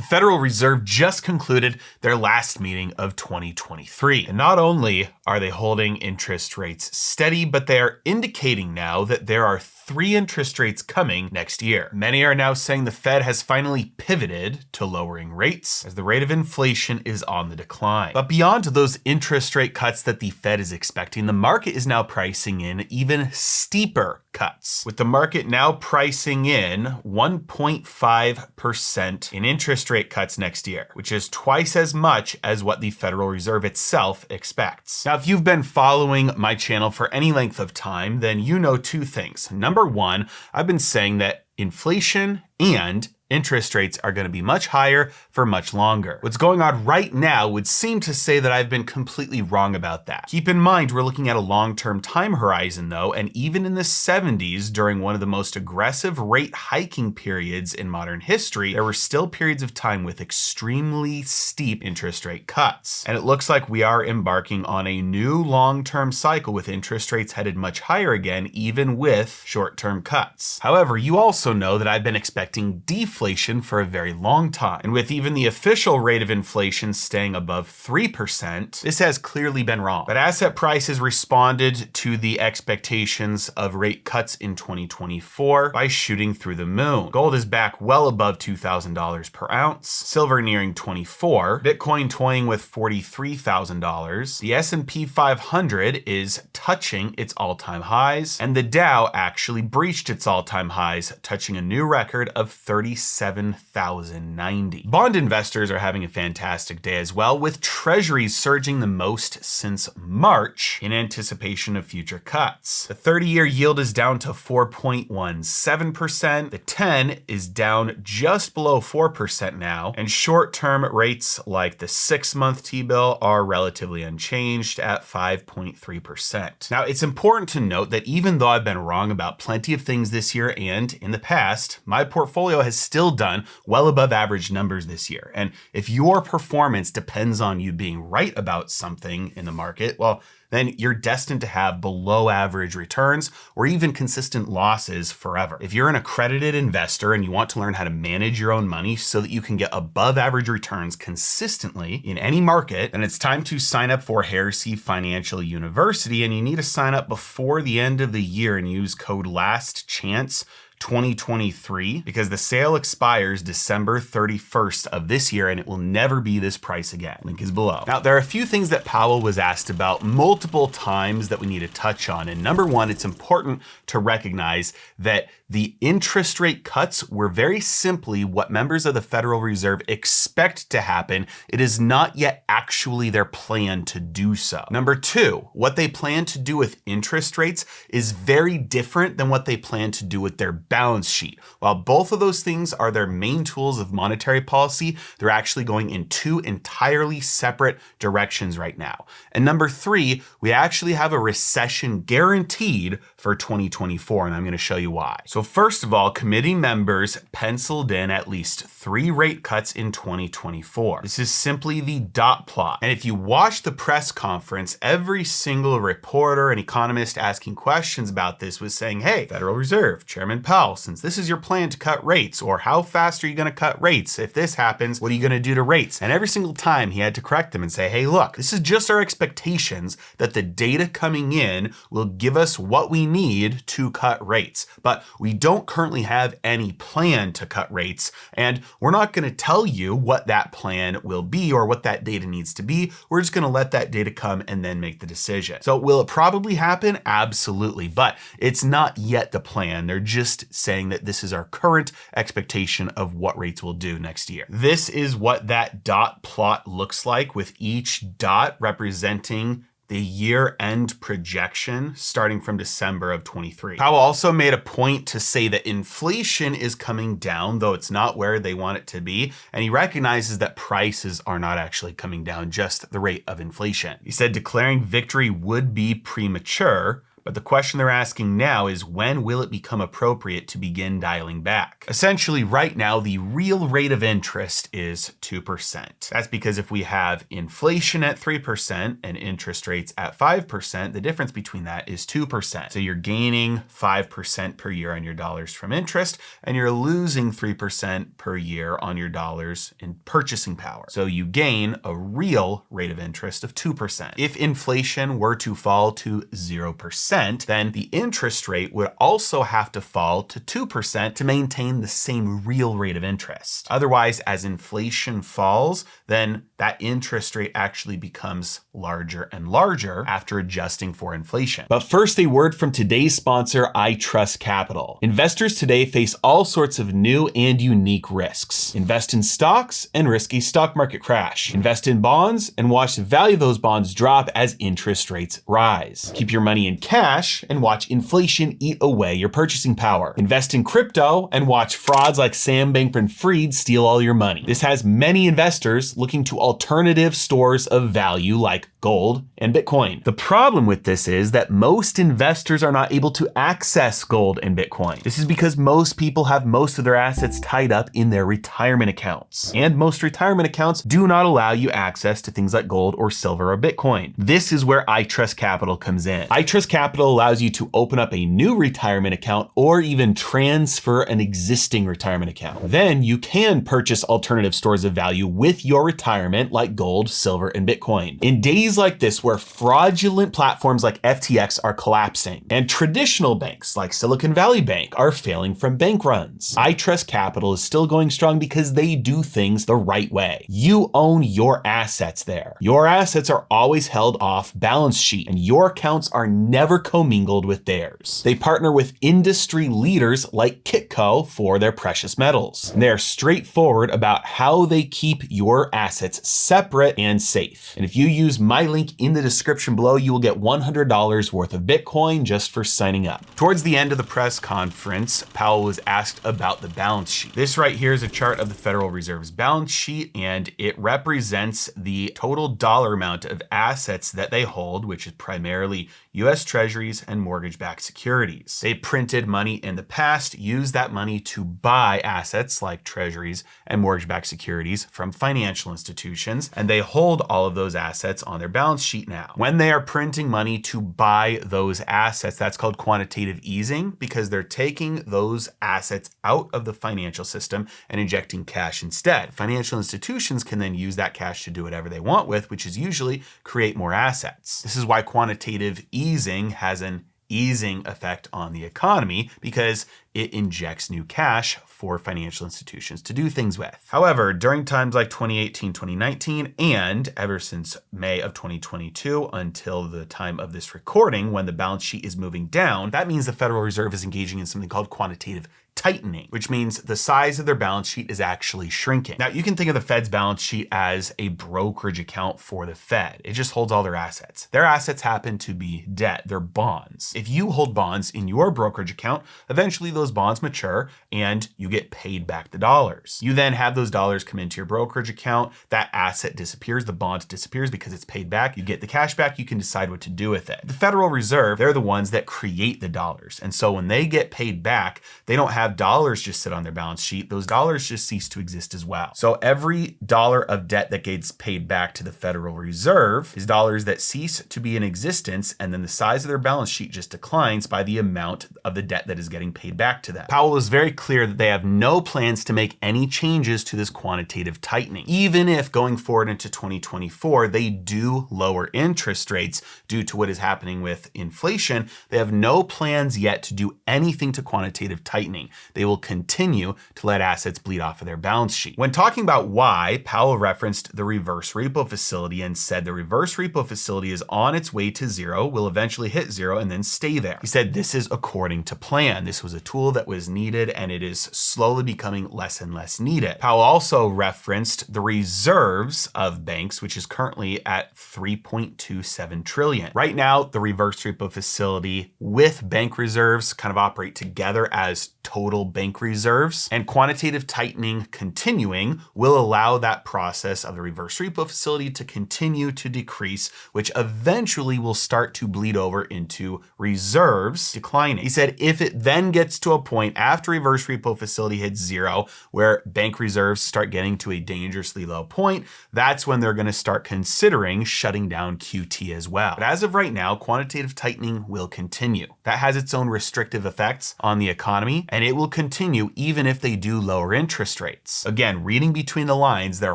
Federal Reserve just concluded their last meeting of 2023. And not only are they holding interest rates steady, but they are indicating now that there are 3 interest rates coming next year. Many are now saying the Fed has finally pivoted to lowering rates as the rate of inflation is on the decline. But beyond those interest rate cuts that the Fed is expecting, the market is now pricing in even steeper cuts, with the market now pricing in 1.5% in interest rate cuts next year, which is twice as much as what the Federal Reserve itself expects. Now, if you've been following my channel for any length of time, then you know 2 things. Number 1, I've been saying that inflation and interest rates are going to be much higher for much longer. What's going on right now would seem to say that I've been completely wrong about that. Keep in mind, we're looking at a long-term time horizon though, and even in the 70s, during one of the most aggressive rate hiking periods in modern history, there were still periods of time with extremely steep interest rate cuts. And it looks like we are embarking on a new long-term cycle with interest rates headed much higher again, even with short-term cuts. However, you also know that I've been expecting deflation for a very long time. And with even the official rate of inflation staying above 3%, this has clearly been wrong. But asset prices responded to the expectations of rate cuts in 2024 by shooting through the moon. Gold is back well above $2,000 per ounce, silver nearing 24, Bitcoin toying with $43,000, the S&P 500 is touching its all-time highs, and the Dow actually breached its all-time highs, touching a new record of 37,090. Bond investors are having a fantastic day as well, with treasuries surging the most since March in anticipation of future cuts. The 30-year yield is down to 4.17%. The 10 is down just below 4% now, and short-term rates like the 6-month T-bill are relatively unchanged at 5.3%. Now, it's important to note that even though I've been wrong about plenty of things this year and in the past, my portfolio has still done well above average numbers this year. And if your performance depends on you being right about something in the market, well, then you're destined to have below average returns or even consistent losses forever. If you're an accredited investor and you want to learn how to manage your own money so that you can get above average returns consistently in any market, then it's time to sign up for Heresy Financial University, and you need to sign up before the end of the year and use code LASTCHANCE 2023 because the sale expires December 31st of this year and it will never be this price again. Link is below. Now, there are a few things that Powell was asked about multiple times that we need to touch on. And number 1, it's important to recognize that the interest rate cuts were very simply what members of the Federal Reserve expect to happen. It is not yet actually their plan to do so. Number 2, what they plan to do with interest rates is very different than what they plan to do with their balance sheet. While both of those things are their main tools of monetary policy, they're actually going in 2 entirely separate directions right now. And number 3, we actually have a recession guaranteed for 2024, and I'm going to show you why. So first of all, committee members penciled in at least 3 rate cuts in 2024. This is simply the dot plot. And if you watch the press conference, every single reporter and economist asking questions about this was saying, hey, Federal Reserve, Chairman Powell, since this is your plan to cut rates, or how fast are you going to cut rates? If this happens, what are you going to do to rates? And every single time he had to correct them and say, hey, look, this is just our expectations that the data coming in will give us what we need to cut rates. But we don't currently have any plan to cut rates, and we're not going to tell you what that plan will be or what that data needs to be. We're just going to let that data come and then make the decision. So will it probably happen? Absolutely, but it's not yet the plan. They're just saying that this is our current expectation of what rates will do next year. This is what that dot plot looks like, with each dot representing the year-end projection starting from December of 23. Powell also made a point to say that inflation is coming down, though it's not where they want it to be, and he recognizes that prices are not actually coming down, just the rate of inflation. He said declaring victory would be premature, But the question they're asking now is, when will it become appropriate to begin dialing back? Essentially, right now, the real rate of interest is 2%. That's because if we have inflation at 3% and interest rates at 5%, the difference between that is 2%. So you're gaining 5% per year on your dollars from interest, and you're losing 3% per year on your dollars in purchasing power. So you gain a real rate of interest of 2%. If inflation were to fall to 0%, then the interest rate would also have to fall to 2% to maintain the same real rate of interest. Otherwise, as inflation falls, then that interest rate actually becomes larger and larger after adjusting for inflation. But first, a word from today's sponsor, I Trust Capital. Investors today face all sorts of new and unique risks. Invest in stocks and risk a stock market crash. Invest in bonds and watch the value of those bonds drop as interest rates rise. Keep your money in cash and watch inflation eat away your purchasing power. Invest in crypto and watch frauds like Sam Bankman-Fried steal all your money. This has many investors looking to alternative stores of value like gold and Bitcoin. The problem with this is that most investors are not able to access gold and Bitcoin. This is because most people have most of their assets tied up in their retirement accounts. And most retirement accounts do not allow you access to things like gold or silver or Bitcoin. This is where I Trust Capital comes in. I Trust Capital allows you to open up a new retirement account or even transfer an existing retirement account. Then you can purchase alternative stores of value with your retirement like gold, silver, and Bitcoin. In days like this where fraudulent platforms like FTX are collapsing and traditional banks like Silicon Valley Bank are failing from bank runs, I Trust Capital is still going strong because they do things the right way. You own your assets there. Your assets are always held off balance sheet and your accounts are never commingled with theirs. They partner with industry leaders like Kitco for their precious metals. And they're straightforward about how they keep your assets separate and safe. And if you use my link in the description below, you will get $100 worth of Bitcoin just for signing up. Towards the end of the press conference, Powell was asked about the balance sheet. This right here is a chart of the Federal Reserve's balance sheet, and it represents the total dollar amount of assets that they hold, which is primarily US Treasuries and mortgage-backed securities. They printed money in the past, used that money to buy assets like Treasuries and mortgage-backed securities from financial institutions, and they hold all of those assets on their balance sheet now. When they are printing money to buy those assets, that's called quantitative easing because they're taking those assets out of the financial system and injecting cash instead. Financial institutions can then use that cash to do whatever they want with, which is usually create more assets. This is why quantitative easing has an easing effect on the economy because it injects new cash for financial institutions to do things with. However, during times like 2018, 2019, and ever since May of 2022 until the time of this recording, when the balance sheet is moving down, that means the Federal Reserve is engaging in something called quantitative tightening, which means the size of their balance sheet is actually shrinking. Now, you can think of the Fed's balance sheet as a brokerage account for the Fed. It just holds all their assets. Their assets happen to be debt, they're bonds. If you hold bonds in your brokerage account, eventually those bonds mature and you get paid back the dollars. You then have those dollars come into your brokerage account, that asset disappears, the bond disappears because it's paid back, you get the cash back, you can decide what to do with it. The Federal Reserve, they're the ones that create the dollars. And so when they get paid back, they don't have dollars just sit on their balance sheet, those dollars just cease to exist as well. So every dollar of debt that gets paid back to the Federal Reserve is dollars that cease to be in existence, and then the size of their balance sheet just declines by the amount of the debt that is getting paid back to them. Powell is very clear that they have no plans to make any changes to this quantitative tightening. Even if going forward into 2024, they do lower interest rates due to what is happening with inflation, they have no plans yet to do anything to quantitative tightening. They will continue to let assets bleed off of their balance sheet. When talking about why, Powell referenced the reverse repo facility and said the reverse repo facility is on its way to zero, will eventually hit zero and then stay there. He said this is according to plan. This was a tool that was needed and it is slowly becoming less and less needed. Powell also referenced the reserves of banks, which is currently at 3.27 trillion. Right now, the reverse repo facility with bank reserves kind of operate together as total bank reserves, and quantitative tightening continuing will allow that process of the reverse repo facility to continue to decrease, which eventually will start to bleed over into reserves declining. He said if it then gets to a point after reverse repo facility hits zero, where bank reserves start getting to a dangerously low point, that's when they're going to start considering shutting down QT as well. But as of right now, quantitative tightening will continue. That has its own restrictive effects on the economy, and it will continue even if they do lower interest rates. Again, reading between the lines, their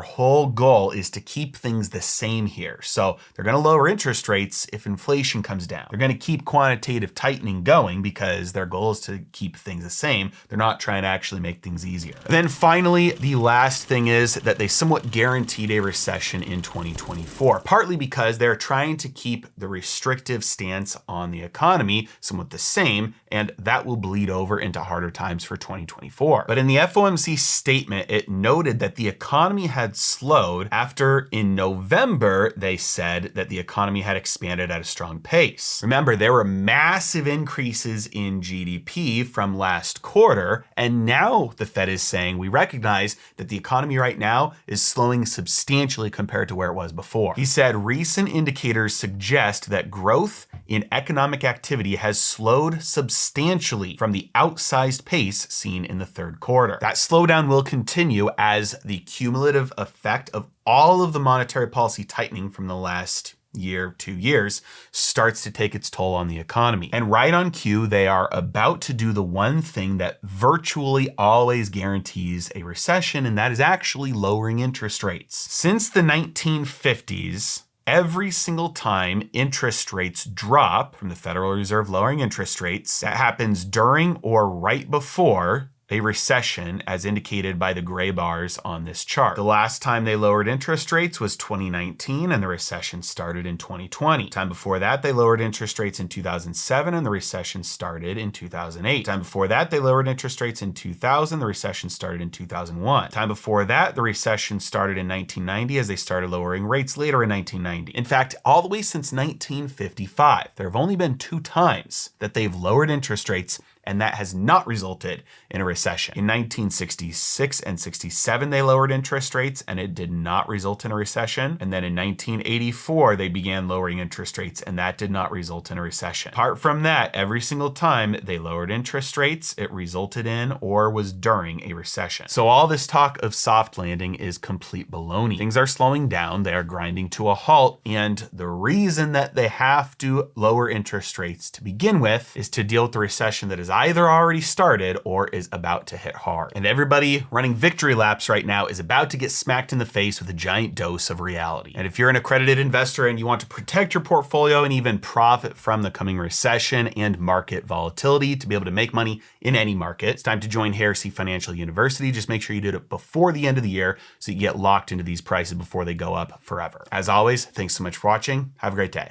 whole goal is to keep things the same here. So they're going to lower interest rates if inflation comes down. They're going to keep quantitative tightening going because their goal is to keep things the same. They're not trying to actually make things easier. And then finally, the last thing is that they somewhat guaranteed a recession in 2024, partly because they're trying to keep the restrictive stance on the economy somewhat the same, and that will bleed over into harder times for 2024. But in the FOMC statement, it noted that the economy had slowed after in November, they said that the economy had expanded at a strong pace. Remember, there were massive increases in GDP from last quarter, and now the Fed is saying we recognize that the economy right now is slowing substantially compared to where it was before. He said recent indicators suggest that growth in economic activity has slowed substantially from the outsized pace seen in the third quarter. That slowdown will continue as the cumulative effect of all of the monetary policy tightening from the last year, 2 years, starts to take its toll on the economy. And right on cue, they are about to do the one thing that virtually always guarantees a recession, and that is actually lowering interest rates. Since the 1950s, every single time interest rates drop from the Federal Reserve lowering interest rates, that happens during or right before a recession, as indicated by the gray bars on this chart. The last time they lowered interest rates was 2019, and the recession started in 2020. Time before that, they lowered interest rates in 2007, and the recession started in 2008. Time before that, they lowered interest rates in 2000. The recession started in 2001. Time before that, the recession started in 1990 as they started lowering rates later in 1990. In fact, all the way since 1955, there have only been 2 times that they've lowered interest rates, and that has not resulted in a recession. In 1966 and 67, they lowered interest rates, and it did not result in a recession. And then in 1984, they began lowering interest rates, and that did not result in a recession. Apart from that, every single time they lowered interest rates, it resulted in or was during a recession. So all this talk of soft landing is complete baloney. Things are slowing down, they are grinding to a halt, and the reason that they have to lower interest rates to begin with is to deal with the recession that is either already started or is about to hit hard. And everybody running victory laps right now is about to get smacked in the face with a giant dose of reality. And if you're an accredited investor and you want to protect your portfolio and even profit from the coming recession and market volatility to be able to make money in any market, it's time to join Heresy Financial University. Just make sure you do it before the end of the year so you get locked into these prices before they go up forever. As always, thanks so much for watching. Have a great day.